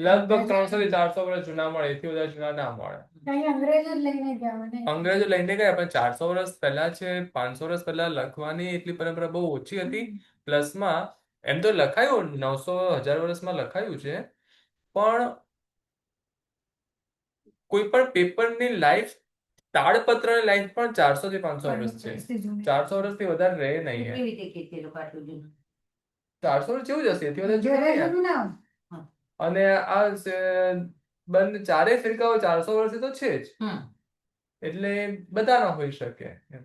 લગભગ 300-400 વર્ષ જૂના મળે એથી બધા જૂના ના મળે. અહીં અંગ્રેજો જ લઈને ગયા મને અંગ્રેજો લઈને ગયા પણ 400 વર્ષ પહેલા છે 500 વર્ષ પહેલા લખવાની એટલી પરંપરા બહુ ઓછી હતી. પ્લસમાં એમ તો લખાયું 900-1000 વર્ષમાં લખાયું છે પણ કોઈ પણ પેપરની લાઈફ તાડપત્રની લાઈફ પણ 400-500 વર્ષ છે. 400 વર્ષથી વધારે રહે નહીં. કેવી રીતે કીધી એ લોકો આટલું જૂનું? 400 વર્ષ જેવું જ હશે એથી વધારે જૂનું નહીં યાર. અને આ બંને ચારેય ફિરકાઓ 400 વર્ષથી તો છે જ એટલે બધા ના હોઈ શકે એમ.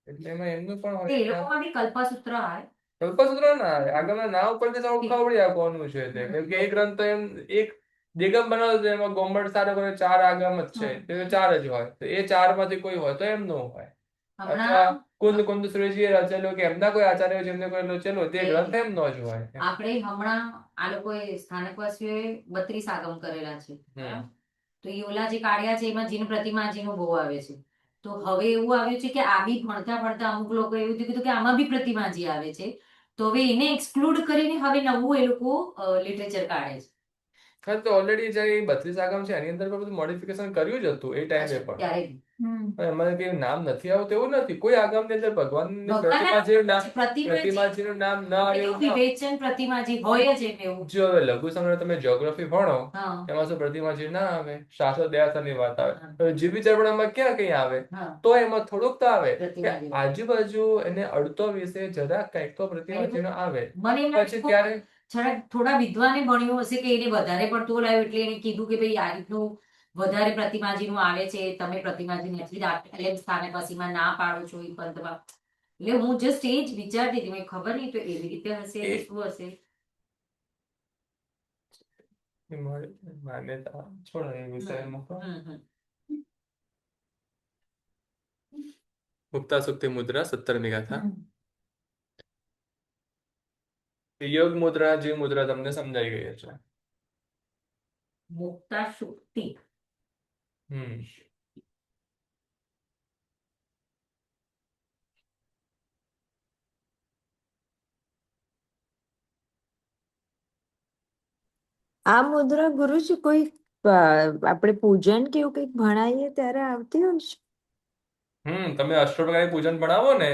એટલે એમાં એમનું પણ એ હોય લોકોમાં બી કલ્પસૂત્ર આવે. કલ્પસૂત્ર ના આવે આગળના નામ પરથી તો ખબડી આ કોનું છે તે કેમ કે એક ગ્રંથ તો એમ એક દિગમ બનાવતો હતો એમાં ગોમડ સારો કરે 4 આગમ જ છે તે 4 જ હોય તો એ 4 માંથી કોઈ હોય તો એમનું હોય અથવા હમણાં કુંદ શ્રીજીએ રચેલો કે એમના કોઈ આચાર્ય જેમને કોઈ રચેલો તે ગ્રંથ એમનો જ હોય. આપણે હમણાં આ લોકોએ સ્થાનકવાસીઓએ 32 આગમ કરેલા છે તો એ ઓલા જે કાઢ્યા છે એમાં જીન પ્રતિમાજીનું બહુ આવે છે. તો હવે એવું આવ્યું છે કે આ બી ભણતા અમુક લોકો એવું કીધું કે આમાં બી પ્રતિમાજી આવે છે તો હવે એને એક્સક્લુડ કરીને હવે નવું એ લોકો લિટરેચર કાઢે છે. તો ઓલરેડી જે 32 આગમ છે એની અંદર પણ બધું મોડિફિકેશન કર્યું જ હતું એ ટાઈમે પણ ત્યારે પણ એમાં કઈ નામ નથી આવતું એવું નથી કોઈ આગમની અંદર ભગવાનની પ્રતિમાજીનું નામ પ્રતિમાજીનું નામ ન આવ્યું વિવેચન પ્રતિમાજી હોય જ એમ એવું. જો હવે લઘુ સંગ્રહ તમે જ્યોગ્રાફી ભણો હા એમાં શું પ્રતિમાજી ના આવે શાશ્વત દયાસની વાત આવે હવે જીવી ચરબણામાં ક્યાં કઈ આવે હા તો એમાં થોડુંક તો આવે કે પ્રતિમાજી. આજુબાજુ એને અડતો વિશે જરા કંઈક તો પ્રતિમાજીનો આવે મને એમ પછી ત્યારે થોડા વિદ્વાને ભણ્યું હશે કે એને વધારે પડતું લાવ્યું એટલે એને કીધું કે ભાઈ આ રીતનું વધારે પ્રતિમાજીનું આવે છે તમે પ્રતિમાજી નથી એટલે સ્થાનકવાસીમાં ના પાડો છો એ પંથમાં. એટલે હું જસ્ટ એ જ વિચારતી હતી મેં ખબર નહીં તો એવી રીતે હશે કે શું હશે. માન્યતા છોડો એ વિષય મૂકો. મુક્તા સુક્તિ મુદ્રા 17મી ગાથા. યોગ મુદ્રા જે મુદ્રા તમને સમજાઈ ગઈ છે. મુક્તા સુક્તિ આ મુદ્રા ગુરુજી કોઈ આપણે પૂજન કે એવું કંઈક ભણાવીએ ત્યારે આવતી હોય છે. તમે અષ્ટપ્રકારી પૂજન ભણાવો ને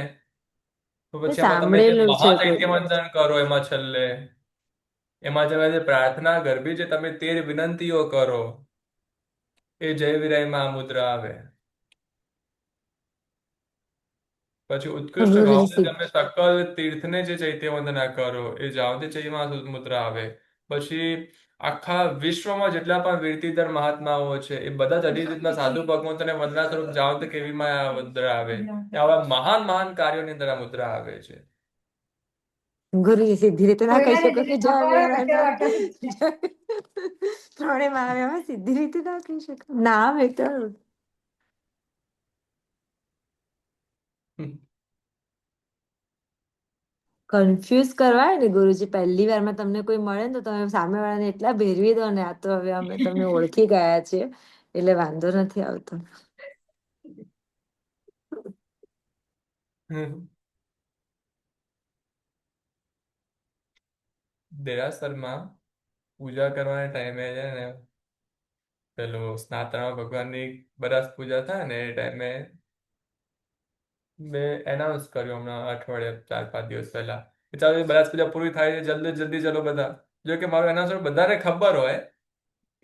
તો પછી એમાં તમે જે સાંભળેલું છે મહાચૈત્યવંદન કરો એમાં છેલ્લે એમાં જે પ્રાર્થના ગરબી જે તમે 13 વિનંતીઓ કરો એ જય વિરાયમાં આ મુદ્રા આવે. પછી ઉત્કૃષ્ટ ગુરુજી ભાવ તમે સકલ તીર્થને જે ચૈત્ય વંદના કરો એ જાવતી ચૈમાં મુદ્રા આવે. પછી આખા વિશ્વમાં જેટલા પણ વીરતીધર મહાત્માઓ છે એ બધા જ અઢી રીતના સાધુ ભગવંતોને વંદના સ્વરૂપ જાવતી કેવીમાં આ મુદ્રા આવે. આવા મહાન મહાન કાર્યોની અંદર આ મુદ્રા આવે છે. ગુરુજી સીધી રીતે ના કહી કોઈને શકો કે દીદી જય ખબર વિરાય કે ત્રણે માં સીધી રીતે ના કહી શકો. ના આવે તો કન્ફ્યુઝ કરવાય ને ગુરુજી. પહેલી વારમાં તમને કોઈ મળે ને તો તમે સામે વાળાને એટલા ભેરવી દો ને, આ તો હવે અમે તમને ઓળખી ગયા છીએ એટલે વાંધો નથી આવતો. દેરાસરમાં પૂજા કરવાના ટાઈમે છે ને પેલું સ્નાતરામ ભગવાનની બરાસ પૂજા થાય ને એ ટાઈમે મેં એનાઉન્સ કર્યું હમણાં અઠવાડિયા 4-5 દિવસ પહેલા કે ચાલો બરાસ પૂજા પૂરી થાય છે, જલ્દી જલ્દી ચલો બધા. જો કે મારું એનાઉન્સર બધાને ખબર હોય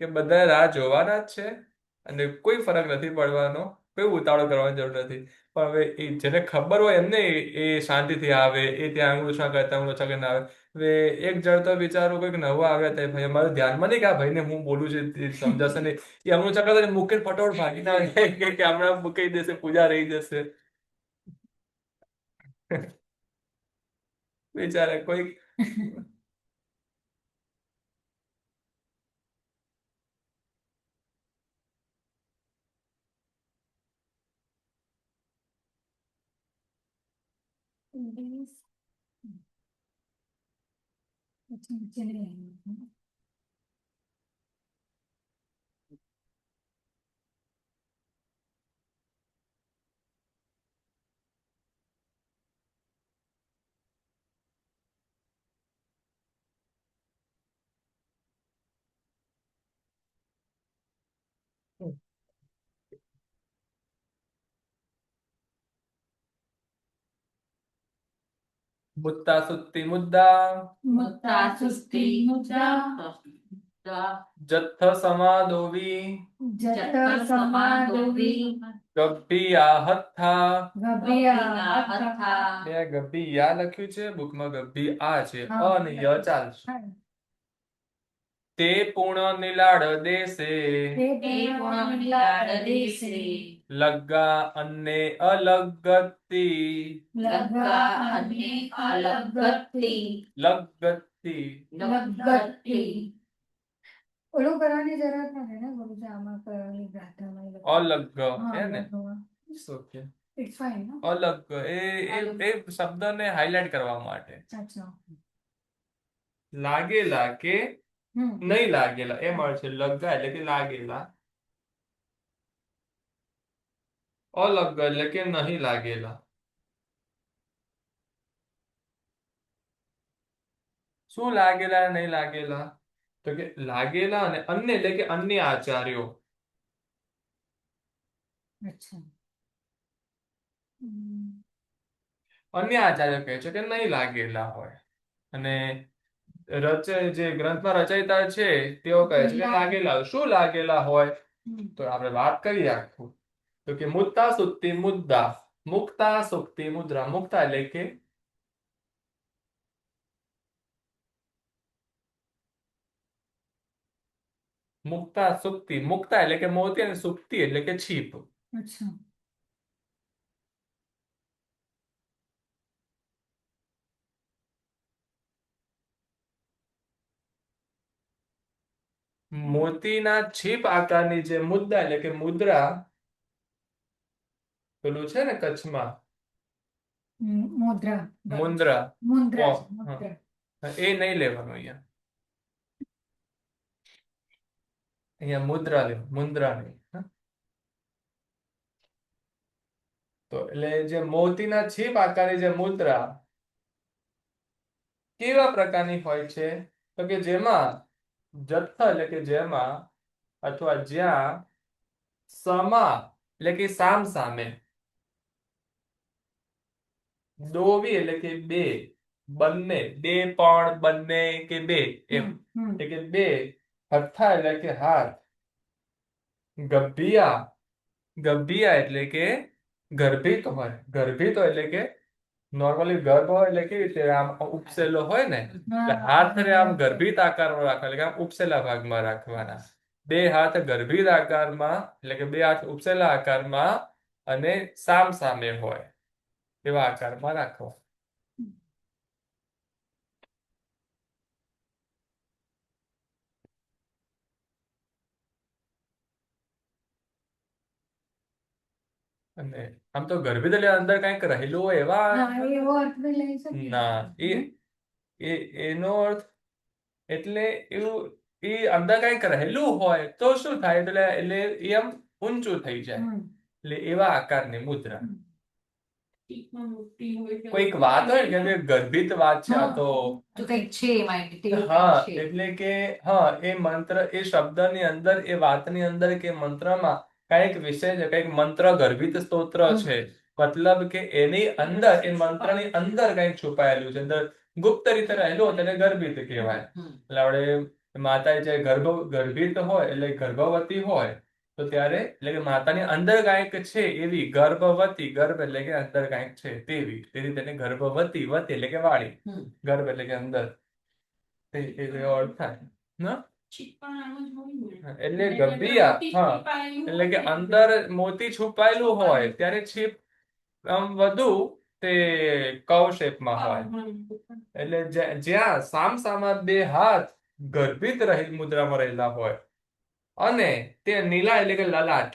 કે બધા રાહ જોવાના જ છે અને કોઈ ફરક નથી પડવાનો, કોઈ ઉતાવળ કરવાની જરૂર નથી. પણ હવે એ જેને ખબર હોય એમને એ શાંતિથી આવે, એ ત્યાં આંગળું કરતા કરીને આવે. હવે એક જણ તો બિચારો કોઈક નવો આવ્યા હતા, ભાઈ અમારું ધ્યાનમાં નહીં કે આ ભાઈને હું બોલું છું એ સમજાશે નહીં. એ આંગળું કરતા મૂકીને ફટોફટ ભાગી ના કે હમણાં મૂકી દેશે, પૂજા રહી જશે. બિચારા કોઈ મુત્તા સુત્તી મુદ્દા મુત્તા સુસ્તી મુદ્રા જત્થ સમાદોવી જત સમાદોવી ગભ્ભિયા હથ્થા. ગભિયા મેં ગભ્ભિયા લખ્યું છે, બુકમાં ગભ્ભી આ છે, અ અને ય ચાલશે. તે પૂર્ણ નિલાડ દેશે તે પૂર્ણ મિલાડ દેશે લગ્ગા અન્ને અલગતી લગ્ગા અને અલગતી લગતી. લગતી ઓલું કરવાની જરૂરત નથી ને ગુરુજી, આમાં કરવાની પ્રાર્થનામાં અલગ હે ને ઓકે. ઇટ્સ ફાઇન નો. અલગ એ શબ્દને હાઇલાઇટ કરવા માટે. અચ્છા. લાગેલા કે હમ નહીં લાગેલા એ મળશે. લગ્ગા એટલે કે લાગેલા, અલગ એટલે કે નહીં લાગેલા. શું લાગેલા નહીં લાગેલા? તો કે લાગેલા અને અન્ય એટલે કે અન્ય આચાર્યો. અચ્છા. અન્ય આચાર્યો કહે છે કે નહીં લાગેલા હોય, અને જે ગ્રંથમાં રચયિતા છે તેઓ કહે છે કે લાગેલા. શું લાગેલા હોય? તો આપણે વાત કરીએ આખું. તો કે મુત્તા સુત્તી મુદ્દા, મુક્તા સુક્તિ મુદ્રા. મુક્તા એટલે કે મુક્તા સુક્તિ. મુક્તા એટલે કે મોતી અને સુક્તિ એટલે કે છીપ. અચ્છા. મોતીના છીપ આકારની જે મુદ્દા એટલે કે મુદ્રા, પેલું છે ને કચ્છમાં મુદ્રા મુદ્રા, મુદ્રા ઓ, મુદ્રા. એ નહીં લેવાનું. અહીંયા મુદ્રા લેવું, મુદ્રા નહીં. તો એટલે જે મોતીના છીપ આકારની જે મુદ્રા કેવા પ્રકારની હોય છે? તો કે જેમાં જથ્થ એટલે કે જેમાં અથવા જ્યાં સમા એટલે કે સામ સામે, દોવી એટલે કે બે, બંને, બે પણ, બંને કે બે એમ એટલે કે બે, હથ્થા એટલે કે હાથ, ગભિયા ગભિયા એટલે કે ગર્ભિત હોય. ગર્ભિત હોય એટલે કે નોર્મલી ગર્ભ હોય એટલે કેવી રીતે આમ ઉપસેલો હોય ને, એટલે હાથને આમ ગર્ભિત આકારમાં રાખવા એટલે કે આમ ઉપસેલા ભાગમાં રાખવાના. બે હાથ ગર્ભિત આકારમાં એટલે કે બે હાથ ઉપસેલા આકારમાં અને સામ સામે હોય એવા આકારમાં રાખવા. અને આમ તો ગર્ભિત એટલે અંદર કંઈક રહેલું હોય એવા હા, એવો અર્થ બી લઈ શકીએ. ના એનો અર્થ એટલે એવું એ અંદર કંઈક રહેલું હોય તો શું થાય, એટલે એ આમ ઊંચું થઈ જાય, હમ. એટલે એવા આકારની મુદ્રા. ટીકમાં મોટી હોય કે કોઈક વાત હોય ને કે ગર્ભિત વાત છે આ તો, તો કંઈક છે એમાં તેવું હા કંઈક છે. એટલે કે હા એ મંત્ર એ શબ્દની અંદર એ વાતની અંદર કે મંત્રમાં કઈક વિષય છે, કઈક મંત્ર ગર્ભિત સ્તોત્ર છે, મતલબ કે એની અંદર એ મંત્રની અંદર કઈક છુપાયેલું છે, અંદર ગુપ્ત રીતે રહેલું હોય તેને ગર્ભિત કહેવાય. એટલે આપણે માતા જે ગર્ભિત હોય એટલે ગર્ભવતી હોય તો ત્યારે એટલે કે માતાની અંદર કાંઈક છે એવી ગર્ભવતી, ગર્ભ એટલે કે અંદર કાંઈક છે તેવી, તેથી તેને ગર્ભવતી, વતી એટલે કે વાળી, ગર્ભ એટલે કે અંદર, એવો અર્થ થાય ના. છીપા આમ જ હોય ને. એટલે એટલે ગભિયા, મોટી હા છીપાયેલું એટલે કે હોય ને. અંદર મોતી છુપાયેલું હોય ત્યારે છીપ આમ વધુ તે કર્વ શેપમાં હોય. એટલે જ્યાં સામસામા બે હાથ ગર્ભિત મુદ્રામાં રહેલા હોય અને તે નીલા એટલે કે લલાટ,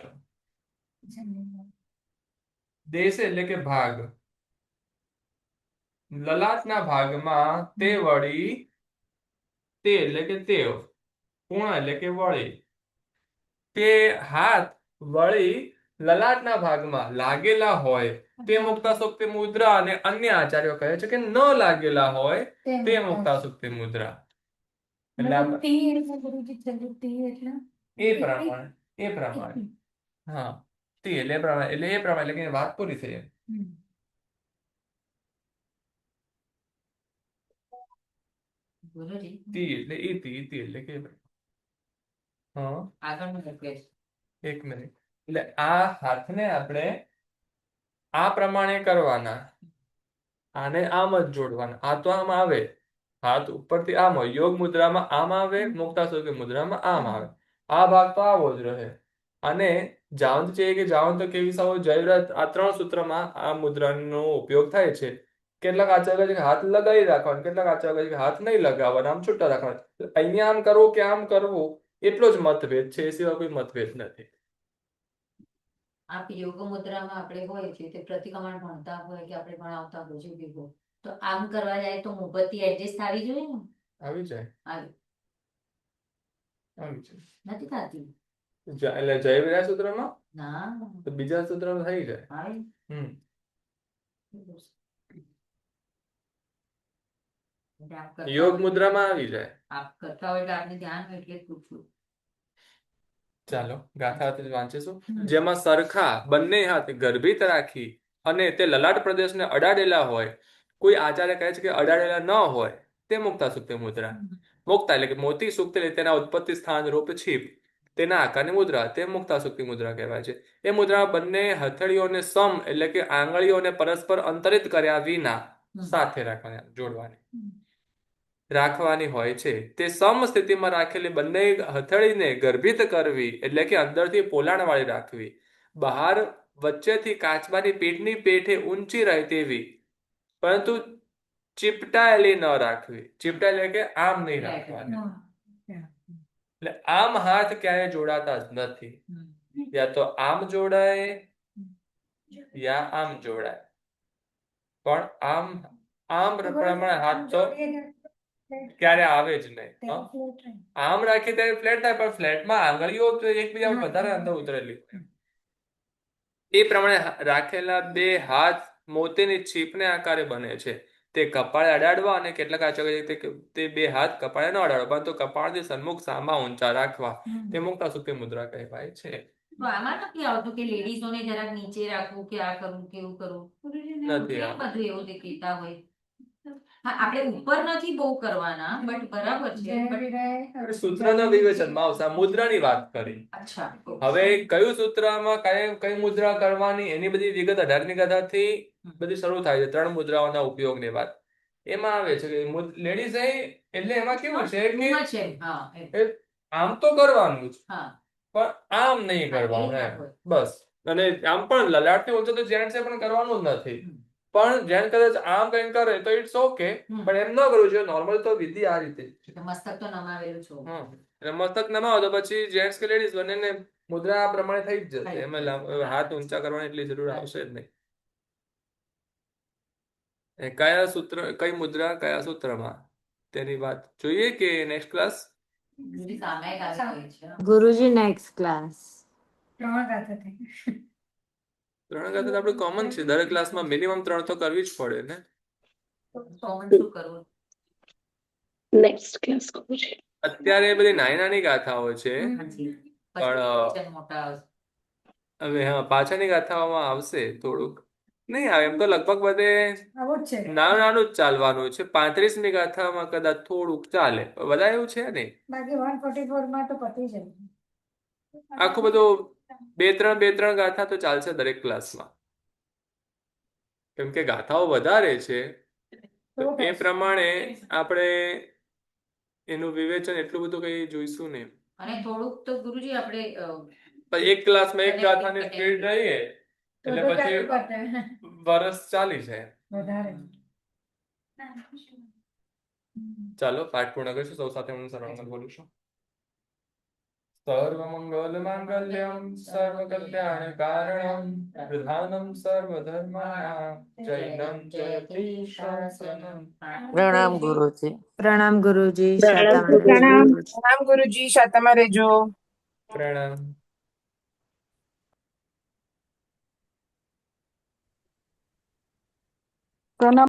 દેશ એટલે કે ભાગ, લલાટના ભાગમાં તે વળી તે એટલે કે તેવ, પૂર્ણ એટલે કે વળી, તે હાથ વળી લલાટના ભાગમાં લાગેલા હોય તે મુક્તાસુક્તિ મુદ્રા, અને અન્ય આચાર્યો કહે છે કે ન લાગેલા હોય તે મુક્તાસુક્તિ મુદ્રા. એટલે મતલબ ટી એટલે ગુરુજી છેલ્લું ટી એટલે એ પ્રમાણે હા તે એટલે એ પ્રમાણે એટલે કે વાત પૂરી થઈ. ગુરુજી તી એટલે એટલે કે હા આગળનું એટલે એક મિનિટ, એટલે આ હાથને આપણે આ પ્રમાણે કરવાના, આને આમ જ જોડવાના. આ તો આમ આવે, હાથ ઉપરથી આમ હોય, યોગ મુદ્રામાં આમ આવે, મુક્તાસુક્તિ મુદ્રામાં આમ આવે, આ ભાગ તો આવો જ રહે. અને જાવંત છે કે જાવંત કેવી સાવ જયવ્રત, આ 3 સૂત્રમાં આ મુદ્રાનો ઉપયોગ થાય છે. કેટલાક આચાર્ય કહે છે કે હાથ લગાવી રાખવાનો, કેટલાક આચાર્ય કહે છે કે હાથ નહીં લગાવવાના, આમ છૂટા રાખવાના. અહીંયા આમ કરવું કે આમ કરવું એટલો જ મતભેદ છે, એ સિવાય કોઈ મતભેદ નથી. આ યોગ મુદ્રામાં આપણે હોય છે તે પ્રતિક્રમણ ભણતા હોય કે આપણે ભણાવતા હોય છે ભેગો, તો આમ કરવા જાય તો મોભતી એડજસ્ટ આવી જોઈએ ને. આવી જાય આવી આવી જાય નથી થતી. એટલે જયવિરા સૂત્રમાં ના તો બીજા સૂત્રમાં થઈ જાય. આવી યોગ મુદ્રામાં આવી જાય. આપ કરતા હોય એટલે આપને ધ્યાન હોય એટલે જ પૂછું. ચાલો ગાથા વાંચીશું. જેમાં સરખા બંને હાથ ગર્ભિત રાખી અને તે લલાટ પ્રદેશને અડાડેલા હોય, કોઈ આચાર્ય કહે છે કે અડાડેલા ન હોય તે મુક્તાસુક્તિ મુદ્રા. મુક્તા એટલે કે મોતી, સુક્ત એટલે તેના ઉત્પત્તિ સ્થાન રૂપ છીપ, તેના આકારની મુદ્રા, તે મુક્તાસુક્તિ મુદ્રા કહેવાય છે. એ મુદ્રા બંને હથેળીઓને સમ એટલે કે આંગળીઓને પરસ્પર અંતરિત કર્યા વિના સાથે રાખવાની હોય છે. તે સમ સ્થિતિમાં રાખેલી બંને હથેળીને ગર્ભિત કરવી એટલે કે અંદરથી પોલાણવાળી રાખવી, બહાર વચ્ચેથી કાચબાની પીઠની પેઠે ઊંચી રહે તેવી, પરંતુ ચીપટાયેલી ન રાખવી. ચીપટાયેલી એટલે કે આમ નહીં રાખવાની. એટલે આમ હાથ ક્યારેય જોડાતા જ નથી, યા તો આમ જોડાય યા આમ જોડાય, પણ આમ પ્રમાણે હાથ તો ક્યારે આવે જ નહીં. આમ રાખી ત્યારે ફ્લેટ થાય, પણ ફ્લેટમાં આંગળીઓ એકબીજા વધારે અંદર ઉતરેલી હોય. એ પ્રમાણે રાખેલા બે હાથ મોતીની છીપને આકારે બને છે. તે કપાળે અડાડવા, અને કેટલાક આચાર્ય તે બે હાથ કપાળે ન અડાડવા પરંતુ કપાળથી સન્મુખ સામા ઊંચા રાખવા, તે મુક્તાસુક્તિ મુદ્રા કહેવાય છે. તો આમાં નથી આવતું કે લેડીઝોને જરાક નીચે રાખવું કે આ કરવું કેવું કરવું નથી કેમ બધું એવું તે કહેતા હોય. હા, આપણે ઉપર નથી બહુ કરવાના, બટ બરાબર છે. આપણે સૂત્રના વિવેચનમાં આવશે. આ મુદ્રાની વાત કરી. અચ્છા, હવે કયું સૂત્રમાં કઈ મુદ્રા કરવાની એની બધી વિગત 18મી ગાથાથી બધી શરૂ થાય છે. 3 મુદ્રાઓના ઉપયોગની વાત એમાં આવે છે કે લેડીઝ એટલે એમાં કેવું છે ટૂંકમાં કે છે. હા, એ આમ તો કરવાનું જ હા, પણ આમ નહીં હા, એ કરવાનું ના એમ. હોય. બસ. અને આમ પણ લલાટથી ઊંચો તો જેન્ટ્સે પણ કરવાનું જ નથી. હમ. પણ જેન્ટ કદાચ આમ કંઈક કરે તો ઇટ્સ ઓકે, હમ. પણ એમ ન કરવું જોઈએ. નોર્મલ તો વિધિ આ રીતે જ છે. તો મસ્તક તો નમાવેલું છું. એટલે મસ્તક નમાવો તો પછી જેન્ટ્સ કે લેડીઝ બંનેને મુદ્રા આ પ્રમાણે થઈ જ જશે. એમાં હાથ ઊંચા કરવાની એટલી જરૂર આવશે જ નહીં. કયા સૂત્ર, કઈ મુદ્રા કયા સૂત્રમાં તેની વાત જોઈએ કે નેક્સ્ટ ક્લાસ? ગુરુજી સામે ગાથા હોય છે. ગુરુજી નેક્સ્ટ ક્લાસ. 3 ગાથા થઈ. 3 ગાથા તો આપણે કોમન છે. દરેક ક્લાસમાં મિનિમમ 3 તો કરવી જ પડે ને. કોમન શું કરવું? નેક્સ્ટ ક્લાસ ગુરુજી. અત્યારે બધી નાની નાની ગાથાઓ છે, પછી પણ મોટા આવશે. હવે હા પાછળની ગાથાઓમાં આવશે થોડુંક. નહીં આવે એમ તો લગભગ બધે આવું જ છે. નાનું નાનું જ ચાલવાનું છે. 35મી ગાથામાં કદાચ થોડુંક ચાલે, બધા એવું છે નહીં. બાકી 144 માં તો પતી જાય. આખું બધું 2-3 ગાથા તો ચાલશે દરેક ક્લાસમાં, કેમ કે ગાથાઓ વધારે છે તો એ પ્રમાણે આપણે એનું વિવેચન એટલું બધું કઈ જોઈશું નહીં. અને થોડુંક તો ગુરુજી આપણે પણ એક ક્લાસમાં એક ગાથાની સ્પીડ રહીએ એટલે પછી વરસ ચાલી જાય. વધારે. ચાલો પાઠ પૂર્ણ કરીશું. સૌ સાથે હું સર્વમંગલ બોલું છું. સર્વમંગલ માંગલ્યમ સર્વકલ્યાણ કારણમ પ્રધાનમ સર્વધર્માણામ જૈનમ જયતિ શાસનમ. પ્રણામ ગુરુજી. પ્રણામ ગુરુજી. પ્રણામ શાંતામાં રહેજો. પ્રણામ પ્રણામ ગુરુજી, શાંતામાં રહેજો. પ્રણામ.